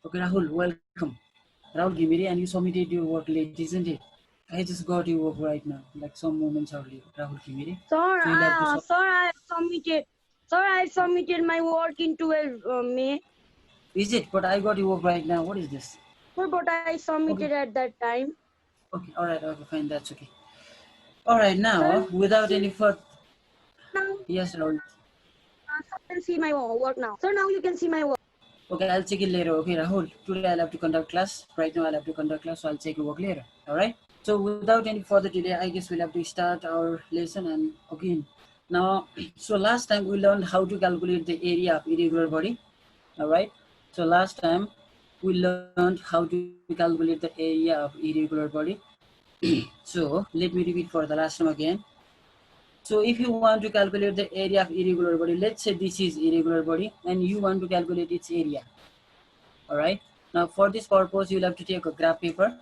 Okay, Rahul, welcome. Rahul Gimiri, and you submitted your work late, isn't it? I just got your work right now, like some moments earlier, Rahul Gimiri. Sir, So you'll have to sir, I submitted my work in 12 May. Is it? But I got your work right now. What is this? Sir, but I submitted Okay, at that time. okay, alright, okay, fine, that's okay. Alright, Sir, now, without any further... now Yes, Rahul. sir can see my work now. Sir, now you can see my work. Okay, I'll check it later. Okay, Rahul, today I'll have to conduct class. Right now I'll have to conduct class, so I'll check your work later. Alright? So without any further delay, I guess we'll have to start our lesson. And again, now, so last time we learned how to calculate the area of irregular body. Alright? So last time we learned how to calculate the area of irregular body. So let me repeat for the last time again. So if you want to calculate the area of irregular body, let's say this is irregular body and you want to calculate its area. Alright, now for this purpose you'll have to take a graph paper.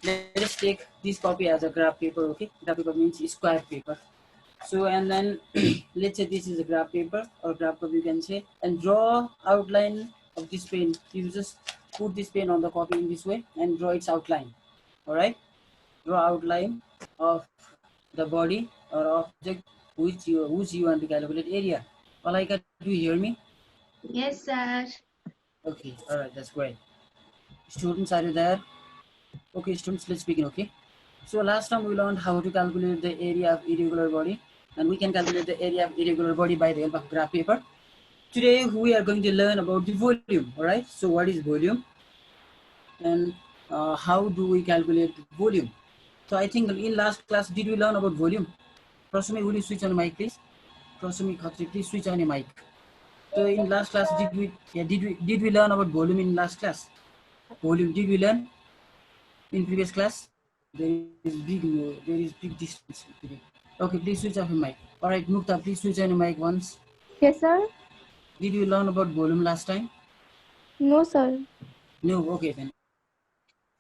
Let us take this copy as a graph paper. Okay, graph paper means square paper. So and then let's say this is a graph paper or graph paper you can say, and draw outline of this pen. You just put this pen on the copy in this way and draw its outline. Alright, draw outline of the body or object which you want to calculate area. Malaika, do you hear me? Yes, sir. Okay, alright, that's great. Students, are you there? Okay, students, let's begin. Okay, so last time we learned how to calculate the area of irregular body, and we can calculate the area of irregular body by the help of graph paper. Today we are going to learn about the volume. All right, so what is volume and how do we calculate volume? So I think in last class did we learn about volume? Prasumi, will you switch on your mic, please? Prasumi Khatri, please switch on your mic. So in last class did we learn about volume in last class? Volume did we learn in previous class? There is big distance. Okay, please switch off your mic. All right, Mukta, please switch on your mic once. Yes, sir. Did you learn about volume last time? No, sir. No. Okay then.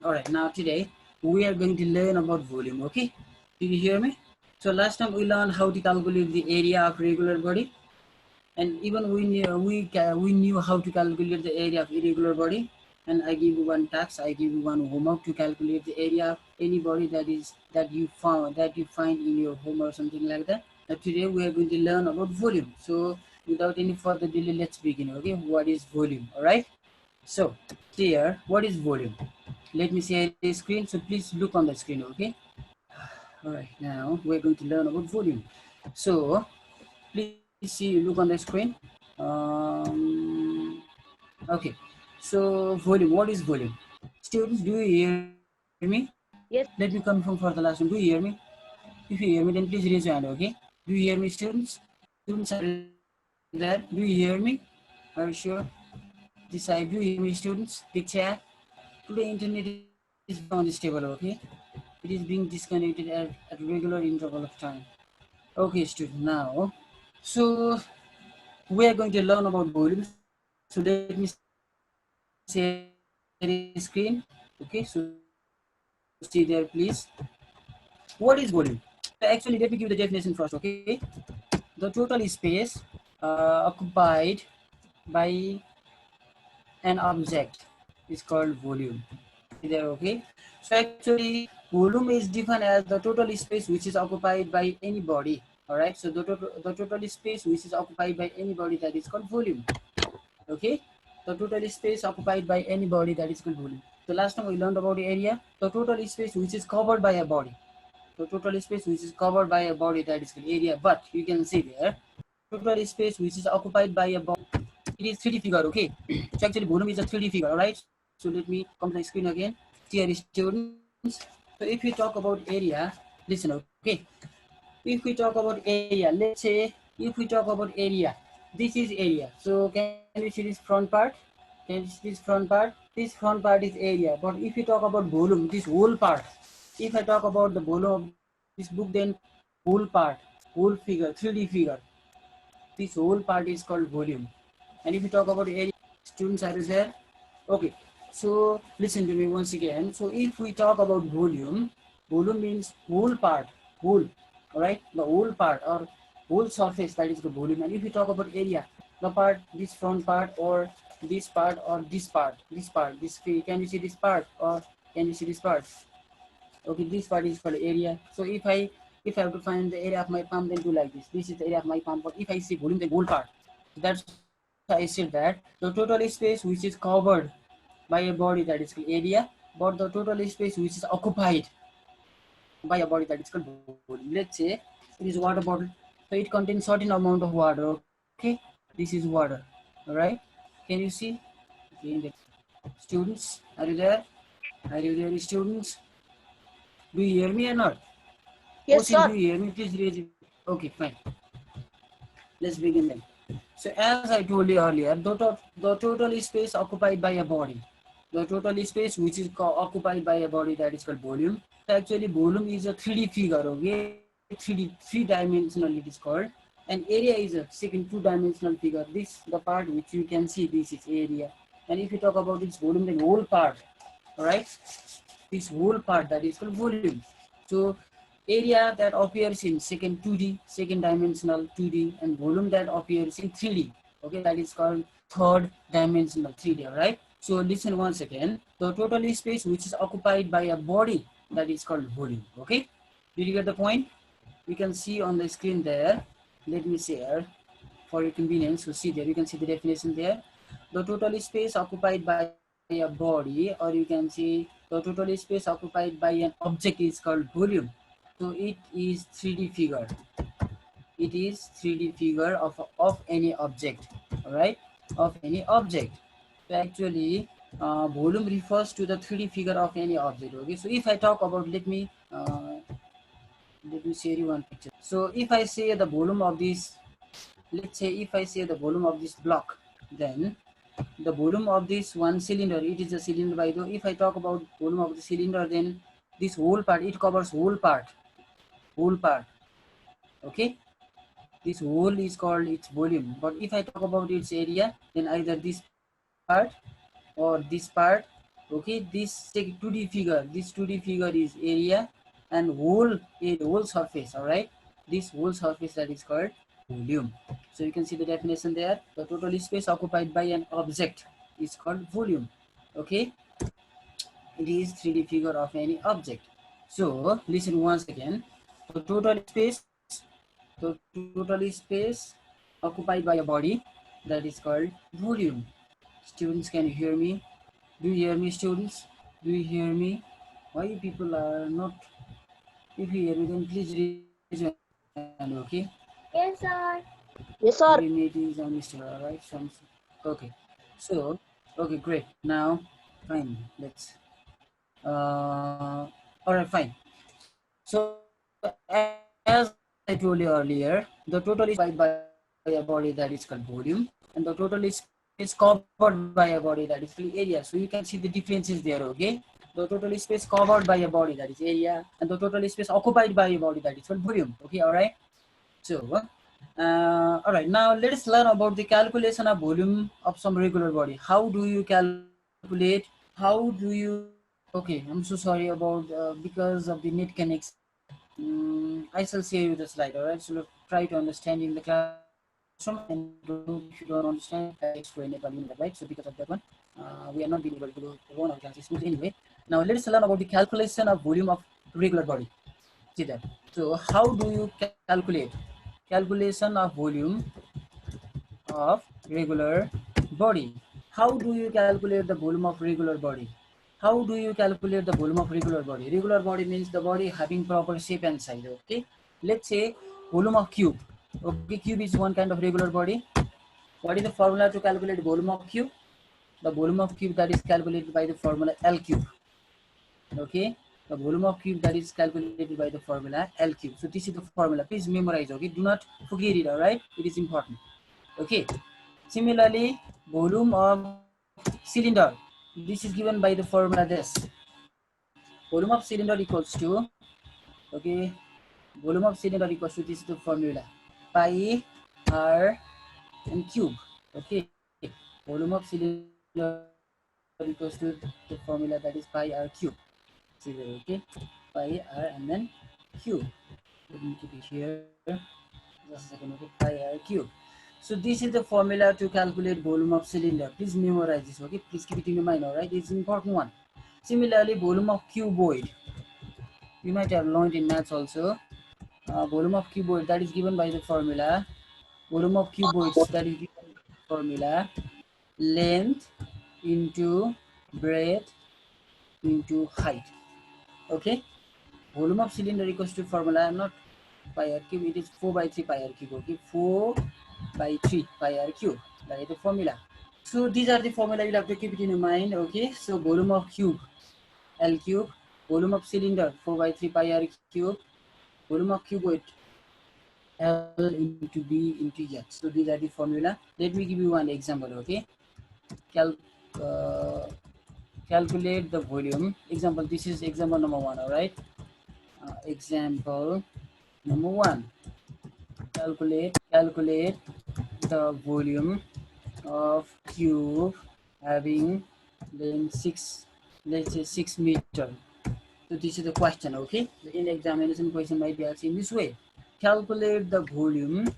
All right. Now today we are going to learn about volume. Okay. Did you hear me? So last time we learned how to calculate the area of regular body, and even we knew how to calculate the area of irregular body. And I give you one task. I give you one homework to calculate the area of any body that you find in your home or something like that. Now today we are going to learn about volume. So without any further delay, let's begin. Okay, what is volume? All right. So here, what is volume? Let me share the screen. So please look on the screen. Okay. All right. Now we're going to learn about volume. So please see, look on the screen. Okay. So volume. What is volume? Students, do you hear me? Yes. Let me confirm for the last one. Do you hear me? If you hear me, then please raise your hand. Okay. Do you hear me, students? Students are there. Do you hear me? Are you sure? This side. Do you hear me, students? The chat. Today internet is on this table. Okay. It is being disconnected at regular interval of time. Okay, student. Now, so we are going to learn about volume. So let me share the screen. Okay, so see there, please. What is volume? Actually, let me give you the definition first. Okay, the total space occupied by an object is called volume. See there, okay. So actually, volume is defined as the total space which is occupied by any body. All right. So the total space which is occupied by any body, that is called volume. Okay. The total space occupied by any body, that is called volume. So last time we learned about the area. The total space which is covered by a body. The total space which is covered by a body, that is called area. But you can see there, total space which is occupied by a body, it is 3D figure. Okay. So actually volume is a 3D figure. All right. So let me come to the screen again. Dear students, so if we talk about area, listen. Okay. If we talk about area, let's say if we talk about area, this is area. So can you see this front part? Can you see this front part? This front part is area. But if you talk about volume, this whole part, if I talk about the volume of this book, then whole part, whole figure, 3D figure, this whole part is called volume. And if you talk about area, students, are there? Okay. So listen to me once again. So if we talk about volume, volume means whole part, whole. All right, the whole part or whole surface, that is the volume. And if we talk about area, the part, this front part or this part or this part, this, can you see this part or can you see this part? Okay, this part is called area. So if I have to find the area of my palm, then do like this is the area of my palm. But if I say volume, then whole part. So that's why I said that the total space which is covered by a body, that is called area, but the total space which is occupied by a body, that is called volume. Let's say it is water bottle, so it contains certain amount of water. Okay, this is water. All right, can you see? Okay, students, are you there? Are you there, students? Do you hear me or not? Yes, Question, do sir. you hear me? Please raise it. Okay, fine. Let's begin then. So as I told you earlier, the total space occupied by a body, the total space which is occupied by a body, that is called volume. So actually volume is a 3D figure, okay? 3D, 3 dimensional it is called. And area is a second 2 dimensional figure. This, the part which you can see, this is area. And if you talk about its volume, then whole part, alright? This whole part, that is called volume. So area that appears in second 2D, second dimensional 2D, and volume that appears in 3D. Okay, that is called third dimensional 3D. All right. So listen once again. The total space which is occupied by a body, that is called volume. Okay. Did you get the point? We can see on the screen there. Let me share for your convenience. So see there, you can see the definition there. The total space occupied by a body, or you can see the total space occupied by an object, is called volume. So it is 3D figure. It is 3D figure of any object. All right, of any object. So actually, volume refers to the 3D figure of any object. Okay. So if I talk about, let me share you one picture. So if I say the volume of this, let's say if I say the volume of this block, then the volume of this one cylinder, it is a cylinder by the, if I talk about volume of the cylinder, then this whole part, it covers whole part. Okay, this whole is called its volume. But if I talk about its area, then either this part or this part. Okay, this 2D figure, this 2D figure is area, and whole surface. All right, this whole surface, that is called volume. So you can see the definition there. The total space occupied by an object is called volume. Okay, it is 3D figure of any object. So listen once again. The total space occupied by a body, that is called volume. Students, can you hear me? Do you hear me, students? Do you hear me? Why people are not? If you hear me, then please raise your hand, okay? Yes, sir. Yes, Maybe sir. it is a mistake, alright? Okay. So, okay, great. Now, fine. Let's. All right, fine. So as I told you earlier, the total space occupied by a body, that is called volume, and the total space covered by a body, that is called area. So you can see the differences there. Okay, the total space covered by a body, that is area, and the total space occupied by a body, that is called volume. Okay, all right. So, all right. Now let's learn about the calculation of volume of some regular body. How do you calculate? How do you? Okay, I'm so sorry about because of the net connection. I shall share you the slide. All right. So try to understand in the classroom, and if you don't understand, I'll explain it while in that. Right. So because of that one, we are not being able to run our classes smooth anyway. Now let's learn about the calculation of volume of regular body. See that. So how do you calculate? Calculation of volume of regular body. How do you calculate the volume of regular body? How do you calculate the volume of regular body? Regular body means the body having proper shape and size. Okay. Let's say volume of cube. Okay, cube is one kind of regular body. What is the formula to calculate volume of cube? The volume of cube, that is calculated by the formula L cube. Okay, the volume of cube, that is calculated by the formula L cube. So this is the formula. Please memorize. Okay, do not forget it. All right, it is important. Okay. Similarly, volume of cylinder, this is given by the formula this. Volume of cylinder equals to, okay, volume of cylinder equals to, this is the formula, pi r and cube. Okay, volume of cylinder equals to the formula, that is pi r cube. See there, okay, pi r and then cube. Let me keep it here. Just a second, okay, pi r cube. So this is the formula to calculate volume of cylinder. Please memorize this, okay? Please keep it in your mind, all right? It's an important one. Similarly, volume of cuboid. You might have learned in maths also. Volume of cuboid, that is given by the formula. Volume of cuboids, that is given by the formula. Length into breadth into height. Okay? Volume of cylinder equals to formula, not pi r cube, it is 4 by 3 pi r cube. Okay? 4 by 3 pi r cube. That is the formula. So these are the formula, you'll have to keep it in your mind. Okay? So volume of cube, L cube. Volume of cylinder, 4 by 3 pi r cube. Volume of cuboid, L into B into H. So these are the formula. Let me give you one example, okay? Uh, calculate the volume. Example, this is example number 1, all right? Example number 1. Calculate the volume of cube having length 6, let's say 6 meter. So this is the question, okay? In examination question might be asked in this way. Calculate the volume.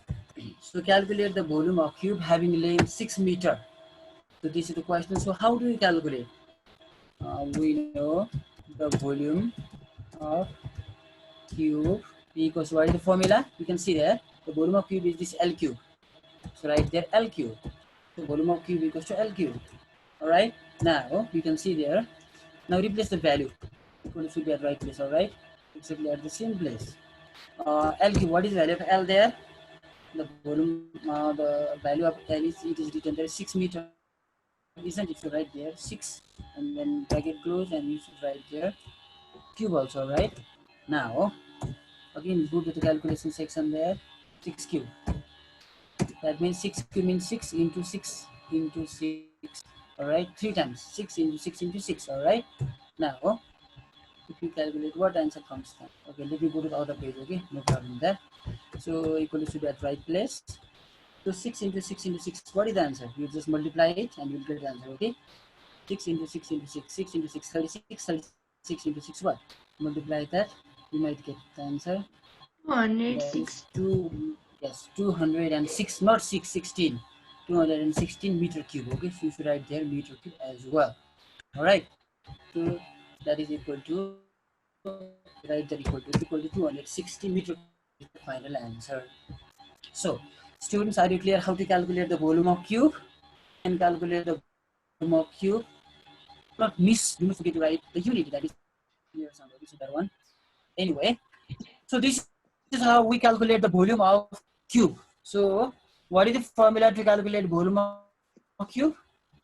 So calculate the volume of cube having length 6 meter. So this is the question. So how do we calculate? We know the volume of cube equals, what is the formula? You can see there, the volume of cube is this L cube. So right there, L cube. So volume of cube equals to L cube. All right. Now you can see there. Now replace the value. Equal should be at right place. All right. Exactly at the same place. L cube. What is the value of L there? The volume. The value of L is, it is written there 6 meter. Isn't it? So right there 6, and then bracket close, and you should write there cube also. Right. Now again go to the calculation section there. 6 cube. That means 6 cube means 6 into 6 into 6. All right, 3 times 6 into 6 into 6. All right. Now, if you calculate, what answer comes then? Okay, let me go to the other page. Okay, no problem there. So equal should be at right place. So 6 into 6 into 6. What is the answer? You just multiply it and you'll get the answer. Okay. 6 into 6 into 6. 6 into 6. 36. 36 into 6. What? Multiply that. You might get the answer. 206. 206, not 616. 216 meter cube. Okay, so you should write there meter cube as well. All right. So that is equal to, write that equal to 260 meter cube is the final answer. So students, are you clear how to calculate the volume of cube? And calculate the volume of cube. Not miss. Do not forget to write the unit. That is here somewhere. This is that one. Anyway, so this is how we calculate the volume of cube. So what is the formula to calculate volume of cube?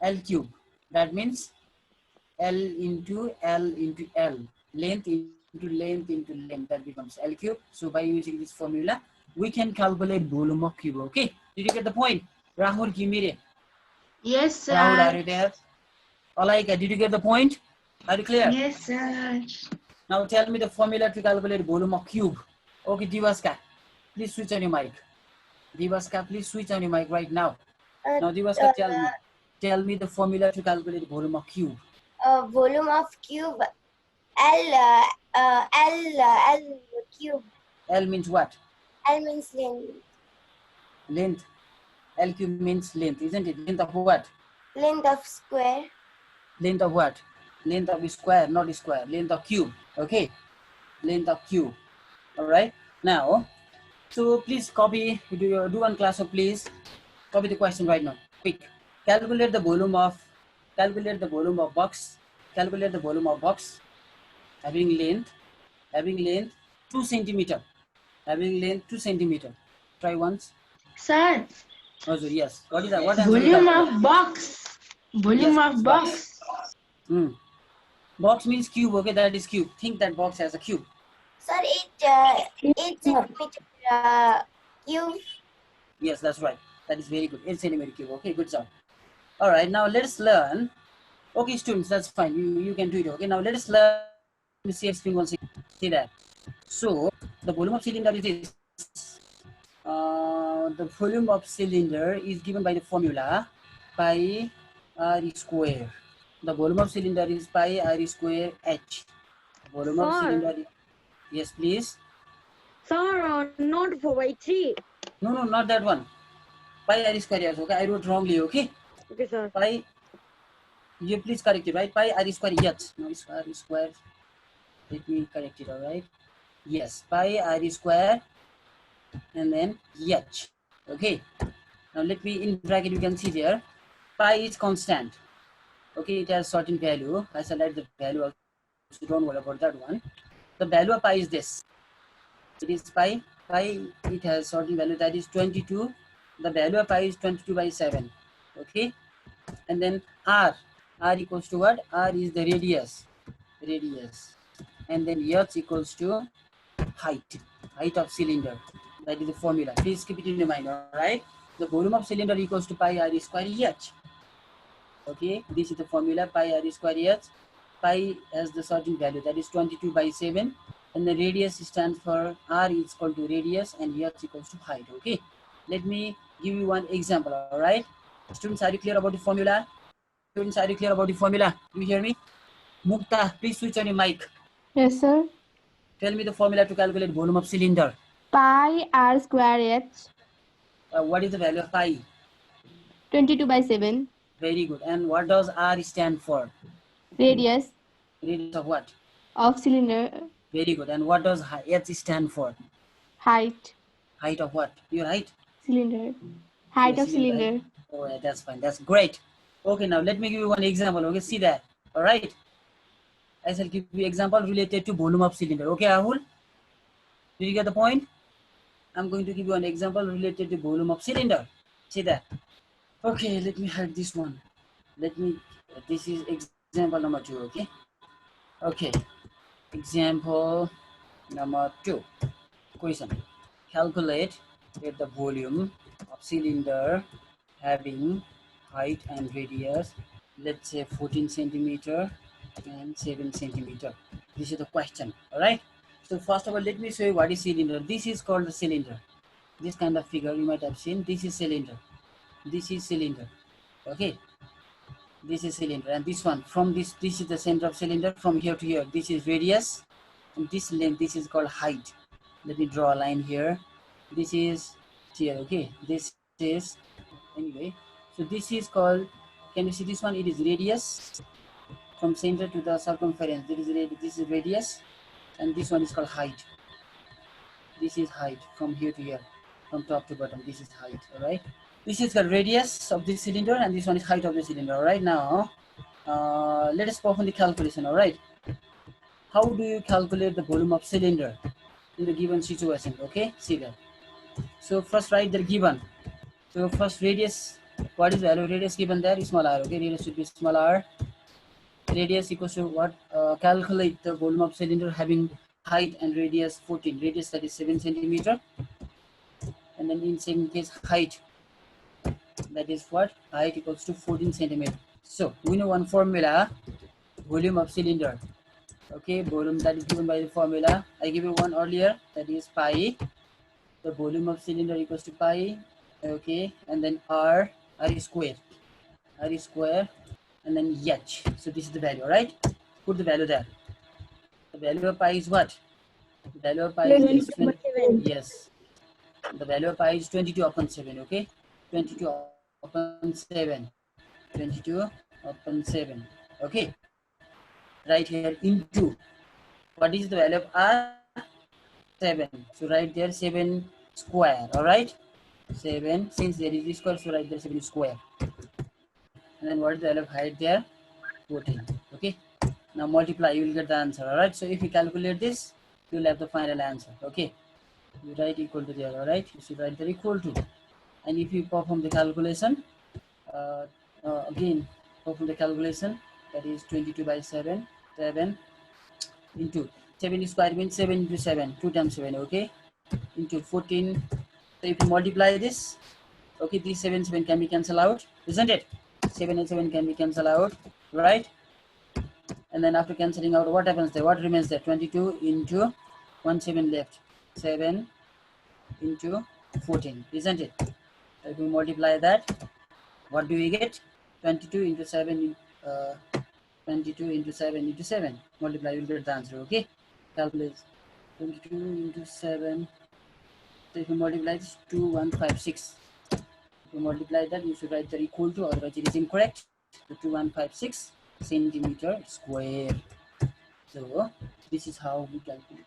L cube. That means L into L into L. Length into length into length. That becomes L cube. So by using this formula, we can calculate volume of cube. Okay. Did you get the point? Rahul Kimire. Yes, sir. Rahul, are you there? Alaika, did you get the point? Are you clear? Yes, sir. Now tell me the formula to calculate volume of cube. Okay, Divaska, please switch on your mic. Divaska, please switch on your mic right now. Now Divaska, tell me the formula to calculate volume of cube. Volume of cube, L cube. L means what? L means length. Length. L cube means length, isn't it? Length of what? Length of square. Length of what? Length of square, not square. Length of cube. Okay. Length of cube. All right. Now, so please copy. Do one class of please. Copy the question right now. Quick. Calculate the volume of box. Calculate the volume of box having length 2 centimeter. Having length 2 centimeter. Try once. Sir. Also, yes. What is that? What answer? Volume of box. Volume yes, of box. Box means cube. Okay, that is cube. Think that box has a cube. Sir, 8 centimeter cube. Yes, that's right. That is very good. 8 centimeter cube. Okay, good job. All right, now let's learn. Okay, students, that's fine. You can do it. Okay, now let us learn. Let me see explain once again. See that. So the volume of cylinder is this. The volume of cylinder is given by the formula pi r square. The volume of cylinder is pi r square h. Volume of cylinder is, yes, please. Sir, not 4 by 3. No, not that one. pi r square h. Okay, I wrote wrongly. Okay, Okay, sir. pi. You please correct it, right? Pi r square h. No, it's r square. Let me correct it. All right. Yes, pi r square and then h. Okay. Now let me in bracket. You can see there. Pi is constant. Okay, it has certain value. I select the value also. Don't worry about that one. The value of pi is this. It is pi. Pi, it has certain value that is 22. The value of pi is 22 by 7. Okay. And then r. R equals to what? R is the radius. Radius. And then h equals to height. Height of cylinder. That is the formula. Please keep it in your mind, alright? The volume of cylinder equals to pi r square h. Okay, this is the formula, pi r square h. Pi has the certain value, that is 22 by 7, and the radius stands for r is equal to radius and h equals to height. Okay, let me give you one example. All right, students, are you clear about the formula? Students, are you clear about the formula? Do you hear me? Mukta, please switch on your mic. Yes, sir. Tell me the formula to calculate volume of cylinder. Pi r square h. What is the value of pi? 22 by 7. Very good. And what does r stand for? Radius Radius of what? of cylinder. Very good. And what does h stand for? Height. Height of what? Your height? Cylinder. Height Your of cylinder, cylinder. right? Oh, yeah, that's fine. That's great. Okay, now let me give you one example. Okay, see that. All right. I shall give you example related to volume of cylinder. Okay, Ahul? Did you get the point? I'm going to give you an example related to volume of cylinder. See that. Okay, let me hide this one. Let me, this is example number 2, okay? Okay, example number 2. Question. Calculate with the volume of cylinder having height and radius, let's say 14 centimeter and 7 centimeter. This is the question. All right. So first of all, let me show you what is cylinder. This is called the cylinder. This kind of figure you might have seen. This is cylinder. This is cylinder. Okay. This is cylinder, and this one from this is the center of cylinder. From here to here, this is radius, and this length, this is called height. Let me draw a line here. This is here. Okay. This is anyway. So this is called. Can you see this one? It is radius from center to the circumference. This is radius, and this one is called height. This is height from here to here, from top to bottom. This is height. All right. This is the radius of the cylinder, and this one is height of the cylinder. All right. Now, let us perform the calculation. All right. How do you calculate the volume of cylinder in the given situation? Okay. See that. So first write the given. So first radius. What is the value of radius given there? Small r. Okay. Radius should be small r. Radius equals to what? Calculate the volume of cylinder having height and radius 14. Radius, that is 7 centimeter. And then in same case height, that is what? Height equals to 14 centimeter. So we know one formula, volume of cylinder. Okay, volume that is given by the formula. I give you one earlier, that is pi. The volume of cylinder equals to pi. Okay, and then r square. R square and then h. So this is the value, right? Put the value there. The value of pi is what? The value of pi is this. 22/7. Yes. The value of pi is 22 upon 7, okay? 22 upon 7. 22 upon 7. Okay. Right here into. What is the value of r? 7. So right there 7 square. Alright? 7. Since there is square, so right there 7 square. And then what is the value of height there? 14. Okay. Now multiply, you will get the answer. Alright. So if you calculate this, you will have the final answer. Okay. You write equal to there. Alright. You should write there equal to. And if you perform the calculation, again perform the calculation, that is 22 by 7. 7 into 7 square means 7 into 7. 2 times 7. Okay. Into 14. So if you multiply this, okay, these 7 can be cancelled out, isn't it? 7 and 7 can be cancelled out, right? And then after cancelling out, what happens there? What remains there? 22 into 1 7 left. 7 into 14, isn't it? So if we multiply that, what do we get? 22 into 7, 22 into 7 into 7. Multiply, you'll get the answer, okay? Calculate 22 into 7. So if you multiply this, 2156. to multiply that, you should write the equal to, otherwise it is incorrect. So 2156 centimeter square. So this is how we calculate.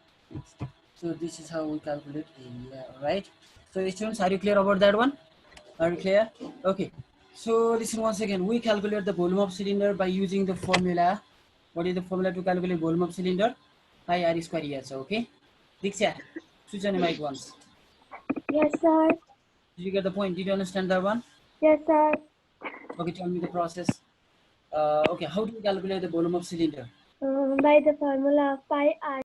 So this is how we calculate area, right? So students, are you clear about that one? Are you clear? Okay. So listen once again. We calculate the volume of cylinder by using the formula. What is the formula to calculate volume of cylinder? Pi r square ES. Okay. Diksha, switch on your mic once. Yes, sir. Did you get the point? Did you understand that one? Yes, sir. Okay, tell me the process. Okay, how do we calculate the volume of cylinder? By the formula of pi r